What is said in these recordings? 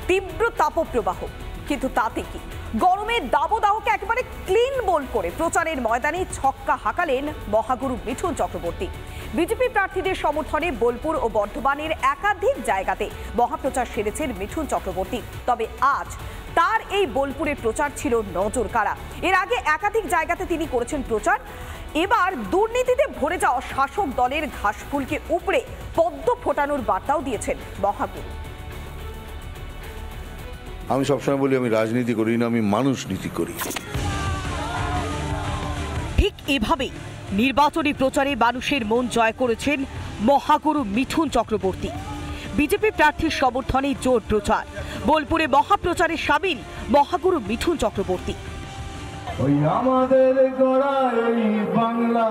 তীব্র তাপপ্রবাহ, কিন্তু তাতে কি গরমের দাবদাহকে একেবারে ক্লিন বোল্ড করে প্রচারের ময়দানে ছক্কা হাঁকালেন মহাগুরু মিঠুন চক্রবর্তী। বিজেপি প্রার্থীদের সমর্থনে বোলপুর ও বর্ধমানের একাধিক জায়গাতে মহাপ্রচার সেরেছেন মিঠুন চক্রবর্তী। তবে আজ তার এই বোলপুরের প্রচার ছিল নজর কাড়া। এর আগে একাধিক জায়গাতে তিনি করেছেন প্রচার। এবার দুর্নীতিতে ভরে যাওয়া শাসক দলের ঘাসফুলকে উপড়ে পদ্ম ফোটানোর বার্তাও দিয়েছেন মহাগুরু। আমি সবসময় বলি, আমি রাজনীতি করি না, আমি মানুষ নীতি করি। ঠিক এভাবেই নির্বাচনী প্রচারে মানুষের মন জয় করেছেন মহাগুরু মিঠুন চক্রবর্তী। বিজেপি প্রার্থীর সমর্থনে জোর প্রচার। বোলপুরে মহাপ্রচারে সামিল মহাগুরু মিঠুন চক্রবর্তী। ওই আমাদের গড়া এই বাংলা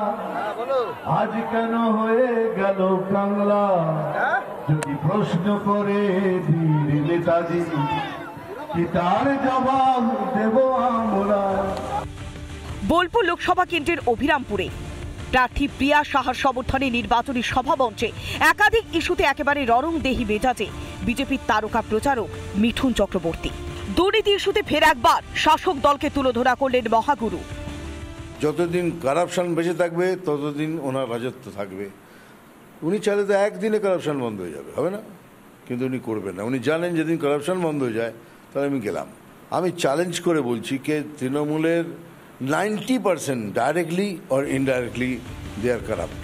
আজ কেন হয়ে গেল কাংলা, যদি প্রশ্ন করে বীর নেতাজি কি তার জবাব দেব আমরা। বোলপুর লোকসভা কেন্দ্রের অভিরামপুরে প্রার্থী প্রিয়া সাহার সমর্থনে নির্বাচনী সভামঞ্চে একাধিক ইস্যুতে একেবারে ররংদেহী মেজাজে বিজেপির তারকা প্রচারক মিঠুন চক্রবর্তী। দুর্নীতি ইস্যুতে ফের একবার শাসক দলকে তুলোধরা করলেন মহাগুরু। যতদিন কারাপশন বেঁচে থাকবে ততদিন ওনার রাজত্ব থাকবে। উনি চাইলে তো একদিনে কারাপশন বন্ধ হয়ে যাবে, হবে না, কিন্তু উনি করবেন না। উনি জানেন যেদিন কারাপশন বন্ধ হয়ে যায় তাহলে আমি গেলাম। আমি চ্যালেঞ্জ করে বলছি যে তৃণমূলের 90% directly or indirectly they are corrupt.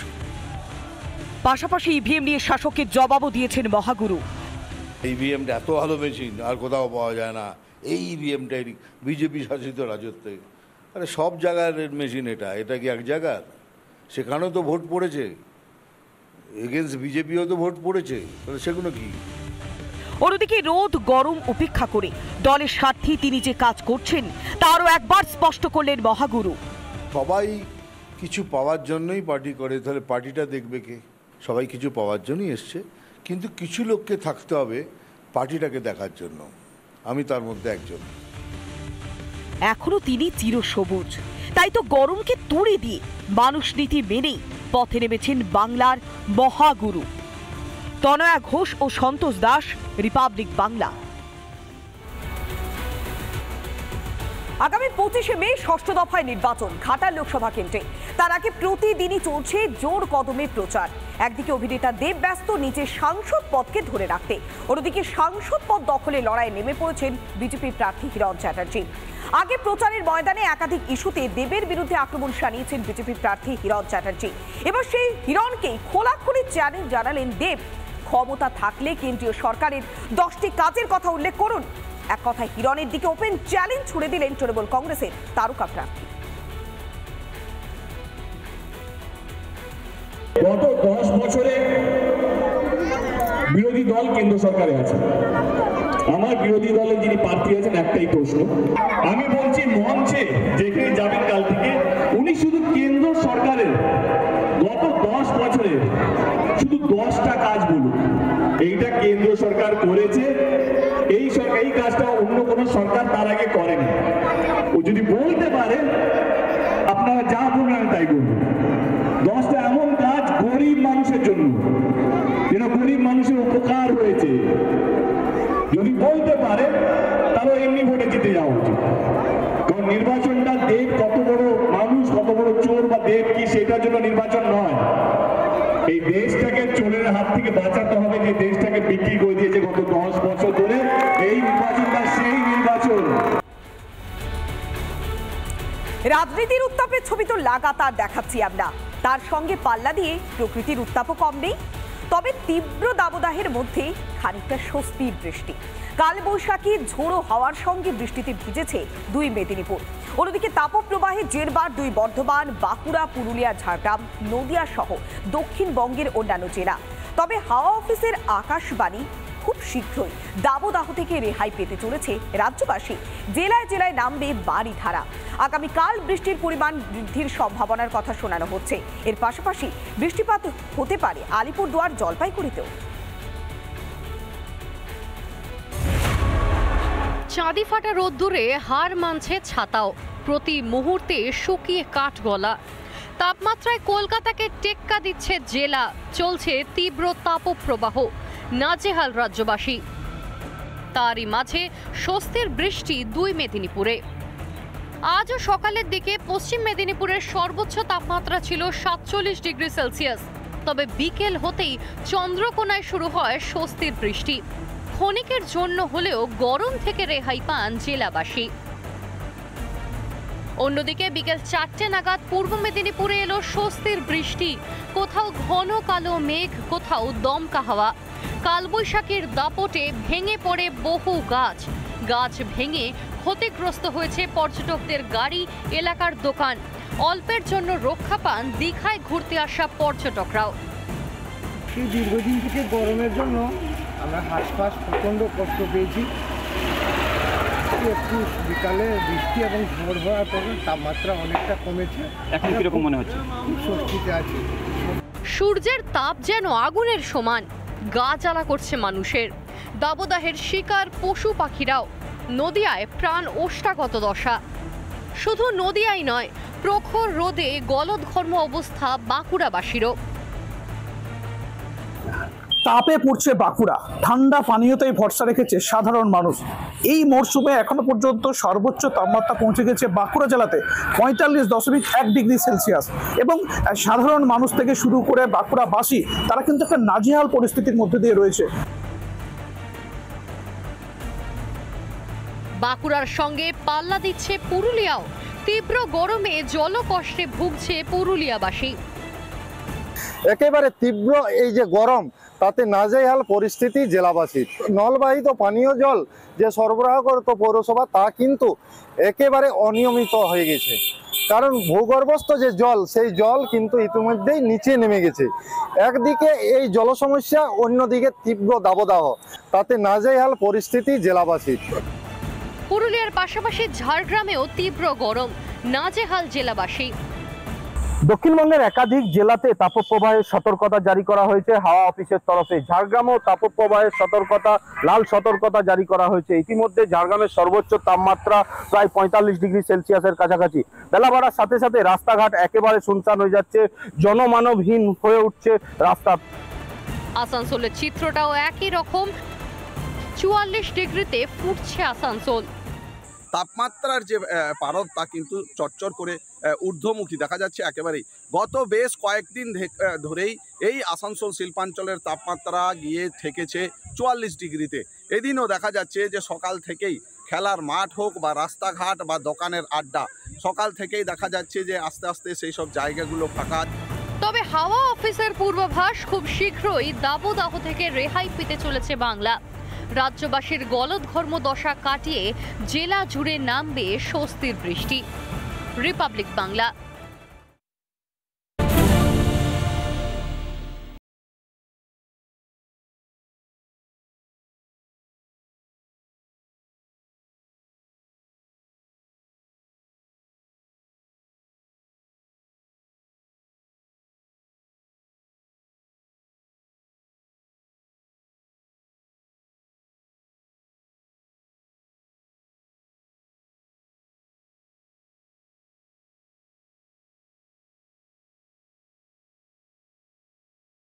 পাশাপাশি ইভিএম নিয়ে শাসকের জবাবও দিয়েছেন মহাগুরু। ইভিএমটা এত ভালো মেশিন আর কোথাও পাওয়া যায় না। এই ইভিএমটাই বিজেপি শাসিত রাজত্বে, আরে সব জায়গার মেশিন। এটা কি এক জায়গার? সেখানেও তো ভোট পড়েছে, এগেন্স্ট বিজেপিও তো ভোট পড়েছে, তাহলে সেগুলো কি? অন্যদিকে রোদ গরম উপেক্ষা করে দলের স্বার্থে তিনি যে কাজ করছেন তারও একবার স্পষ্ট করলেন মহাগুরু। সবাই কিছু পাওয়ার জন্যই পার্টি করে, তাহলে পার্টিটা দেখবে কে? সবাই কিছু পাওয়ার জন্যই এসছে, কিন্তু কিছু লোককে থাকতে হবে পার্টিটাকে দেখার জন্য। আমি তার মধ্যে একজন। এখনো তিনি চিরসবুজ, তাই তো গরমকে তুড়ে দিয়ে মানুষ নীতি মেনেই পথে নেমেছেন বাংলার মহাগুরু। তনয়া ঘোষ ও সন্তোষ দাস, রিপাবলিক বাংলা। আগামী 25শে মে ষষ্ঠ দফায় নির্বাচন ঘাটাল লোকসভা কেন্দ্রে। তার আগে প্রতিদিনই চলছে জোর কদমে প্রচার। একদিকে অভিনেতা দেব ব্যস্ত নিজের সাংসদ পদকে ধরে রাখতে, অন্যদিকে সাংসদ পদ দখলে লড়াইয়ে নেমে পড়েছেন বিজেপি প্রার্থী হিরণ চ্যাটার্জি। আগে প্রচারের ময়দানে একাধিক ইস্যুতে দেবের বিরুদ্ধে আক্রমণ শানিয়েছেন বিজেপি প্রার্থী হিরণ চ্যাটার্জি। এবার সেই হিরণকেই খোলাখুলি চ্যালেঞ্জ জানালেন দেব। ক্ষমতা থাকলে কেন্দ্রীয় সরকারের 10টি কাজের কথা উল্লেখ করুন। এক কথায় হিরণের দিকে ওপেন চ্যালেঞ্জ ছুড়ে দিলেন তৃণমূল কংগ্রেসের তারকা প্রার্থী। গত 10 বছরে বিরোধী দল কেন্দ্র সরকারে আছে। আমার বিরোধী দলের যিনি প্রার্থী আছেন একটাই প্রশ্ন, আমি বলছি মঞ্চে যেখানে যাবেন কাল থেকে, উনি শুধু কেন্দ্র সরকারের গত 10 বছরে শুধু 10টা কাজ বলুন। এইটা কেন্দ্র সরকার করেছে, এই কাজটা অন্য কোনো সরকার তার আগে করেনি। ও যদি বলতে পারে আপনারা যা বলবেন তাই বলুন। 10টা এমন কাজ গরিব মানুষের জন্য, যেন গরিব মানুষের উপকার হয়েছে, যদি বলতে পারে তাহলে এমনি ভোটে জিতে যাওয়া উচিত। কারণ নির্বাচনটা দেব কত বড় মানুষ, কত বড় চোর বা দেব কি, সেটার জন্য নির্বাচন নয়। এই দেশটাকে চোরের হাত থেকে বাঁচাতে হবে, যে দেশটাকে বিক্রি করে দিয়েছে গত 10 বছর ধরে। এই নির্বাচনটা সেই নির্বাচন। রাজনীতির উত্তাপের ছবি তো লাগাতার দেখাচ্ছি আমরা, তার সঙ্গে পাল্লা দিয়ে প্রকৃতির উত্তাপও কম নেই। তবে তীব্র দাবদাহের মধ্যে খানিকটা স্বস্তির বৃষ্টি। কালবৈশাখী ঝোড়ো হাওয়ার সঙ্গে বৃষ্টিতে ভিজেছে 2 মেদিনীপুর। অন্যদিকে তাপপ্রবাহে জেরবার 2 বর্ধমান, বাঁকুড়া, পুরুলিয়া, ঝাড়গ্রাম, নদিয়া সহ দক্ষিণবঙ্গের অন্যান্য জেলা। তবে হাওয়া অফিসের আকাশবাণী খুব শীঘ্রই দাবদাহ থেকে রেহাই পেতে চলেছে রাজ্যবাসী। জেলায় জেলায় নামবে বারিধারা। আগামীকাল বৃষ্টির পরিমাণ বৃদ্ধির সম্ভাবনার কথা শোনানো হচ্ছে। এর পাশাপাশি বৃষ্টিপাত হতে পারে আলিপুরদুয়ার, জলপাইগুড়িতেও। চাঁদি ফাটা রোদ্দুরে হার মানছে ছাতাও, প্রতি মুহূর্তে শুকিয়ে কাঠগলা। তাপমাত্রায় কলকাতাকে টেক্কা দিচ্ছে জেলা, চলছে তীব্র তাপপ্রবাহ, নাজেহাল রাজ্যবাসী। তারই মাঝে স্বস্তির বৃষ্টি দুই মেদিনীপুরে। আজও সকালের দিকে পশ্চিম মেদিনীপুরের সর্বোচ্চ তাপমাত্রা ছিল 47 ডিগ্রি সেলসিয়াস। তবে বিকেল হতেই চন্দ্রকোনায় শুরু হয় স্বস্তির বৃষ্টি। ক্ষণিকের জন্য হলেও গরম থেকে রেহাই পান জেলাবাসী। অন্যদিকে বিকেল 4টে নাগাদ পূর্ব মেদিনীপুরে এলো স্বস্তির বৃষ্টি। কোথাও ঘন কালো মেঘ, কোথাও দমকা হাওয়া। কালবৈশাখীর দাপটে ভেঙে পড়ে বহু গাছ। গাছ ভেঙে ক্ষতিগ্রস্ত হয়েছে পর্যটকদের গাড়ি, এলাকার দোকান। অল্পের জন্য রক্ষা পান দীঘায় ঘুরতে আসা পর্যটকরাও। এই দীর্ঘদিন থেকে গরমের জন্য আমরা হাঁসফাঁস প্রচণ্ড কষ্ট পেয়েছি। একটু বিকালে বৃষ্টি এবং ঝড় হওয়ার পর তাপমাত্রা অনেকটা কমেছে। এখন কিরকম মনে হচ্ছে? খুব স্বস্তিতে আছি। সূর্যের তাপ যেন আগুনের সমান, গা জ্বালা করছে মানুষের। দাবদাহের শিকার পশু পাখিরাও। নদিয়ায় প্রাণ ওষ্ঠাগত দশা। শুধু নদিয়ায় নয়, প্রখর রোদে গলদঘর্ম অবস্থা বাঁকুড়াবাসীরও। তাপে পড়ছে বাঁকুড়া, ঠান্ডা পানীয়তেই ভরসা রেখেছে সাধারণ মানুষ। এই মরশুমে এখনো পর্যন্ত সর্বোচ্চ তাপমাত্রা পৌঁছে গেছে বাঁকুড়া জেলাতে 45.1 ডিগ্রি সেলসিয়াস। এবং সাধারণ মানুষ থেকে শুরু করে বাঁকুড়াবাসী তারা কিন্তু একটা নাজেহাল পরিস্থিতির মধ্যে দিয়ে রয়েছে। বাঁকুড়ার সঙ্গে পাল্লা দিচ্ছে পুরুলিয়াও। তীব্র গরমে জলকষ্টে ভুগছে পুরুলিয়াবাসী। একেবারে তীব্র এই যে গরম, তাতে নাজেহাল পরিস্থিতি জেলাবাসীর। নলবাহিত পানীয় জল যে সরবরাহ করতো পৌরসভা, তা কিন্তু একেবারে অনিয়মিত হয়ে গেছে। কারণ ভূগর্ভস্থ যে জল, সেই জল কিন্তু ইতিমধ্যেই নিচে নেমে গেছে। একদিকে এই জল সমস্যা, অন্যদিকে তীব্র দাবদাহ, তাতে নাজেহাল পরিস্থিতি জেলাবাসীর। পুরুলিয়ার পাশাপাশি ঝাড়গ্রামেও তীব্র গরম, নাজেহাল জেলাবাসী। দক্ষিণবঙ্গের একাধিক জেলাতে তাপপ্রবাহের সতর্কতা জারি করা হয়েছে হাওয়া অফিসের তরফে। ঝাড়গ্রামেও তাপপ্রবাহের সতর্কতা, লাল সতর্কতা জারি করা হয়েছে। ইতিমধ্যে ঝাড়গ্রামের সর্বোচ্চ তাপমাত্রা প্রায় 45 ডিগ্রি সেলসিয়াসের কাছাকাছি। বেলা বাড়ার সাথে সাথে রাস্তাঘাট একেবারে শুনশান হয়ে যাচ্ছে, জনমানবহীন হয়ে উঠছে রাস্তা। আসানসোলের চিত্রটাও একই রকম, 44 ডিগ্রিতে ফুটছে আসানসোল। তাপমাত্রার যে পারদ তা কিন্তু চটচর করে ঊর্ধ্বমুখী দেখা যাচ্ছে একেবারেই। গত বেশ কয়েকদিন ধরেই এই আসানসোল শিল্পাঞ্চলের তাপমাত্রা গিয়ে ঠেকেছে 44 ডিগ্রিতে। এদিনও দেখা যাচ্ছে যে সকাল থেকেই খেলার মাঠ হোক বা রাস্তাঘাট বা দোকানের আড্ডা, সকাল থেকেই দেখা যাচ্ছে যে আস্তে আস্তে সেই সব জায়গাগুলো ফাঁকা। তবে হাওয়া অফিসের পূর্বাভাস, খুব শীঘ্রই দাবদাহ থেকে রেহাই পেতে চলেছে বাংলা। রাজ্যবাসীর গলদঘর্ম দশা কাটিয়ে জেলা জুড়ে নামবে স্বস্তির বৃষ্টি। রিপাবলিক বাংলা।